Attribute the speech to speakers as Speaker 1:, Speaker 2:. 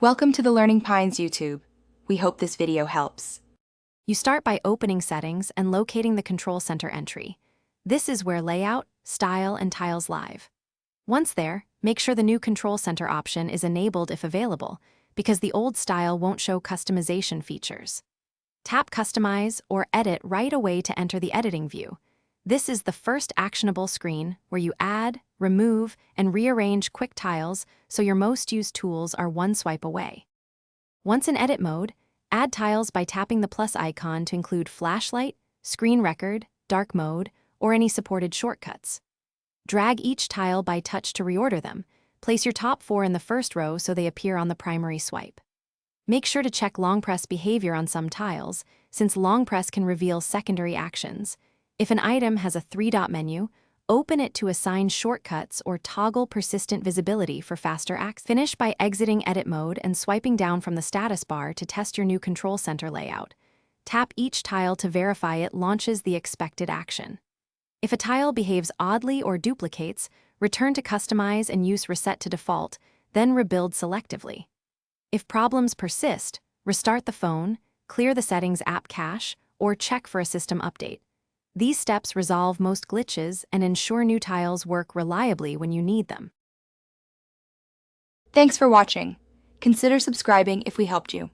Speaker 1: Welcome to the Learning Pines YouTube. We hope this video helps.
Speaker 2: You start by opening Settings and locating the Control Center entry. This is where Layout, Style, and Tiles live. Once there, make sure the new Control Center option is enabled if available, because the old style won't show customization features. Tap Customize or Edit right away to enter the editing view. This is the first actionable screen where you add, remove, and rearrange quick tiles so your most used tools are one swipe away. Once in edit mode, add tiles by tapping the plus icon to include flashlight, screen record, dark mode, or any supported shortcuts. Drag each tile by touch to reorder them. Place your top 4 in the first row so they appear on the primary swipe. Make sure to check long press behavior on some tiles, since long press can reveal secondary actions. If an item has a 3-dot menu, open it to assign shortcuts or toggle persistent visibility for faster access. Finish by exiting edit mode and swiping down from the status bar to test your new Control Center layout. Tap each tile to verify it launches the expected action. If a tile behaves oddly or duplicates, return to Customize and use Reset to Default, then rebuild selectively. If problems persist, restart the phone, clear the Settings app cache, or check for a system update. These steps resolve most glitches and ensure new tiles work reliably when you need them.
Speaker 1: Thanks for watching. Consider subscribing if we helped you.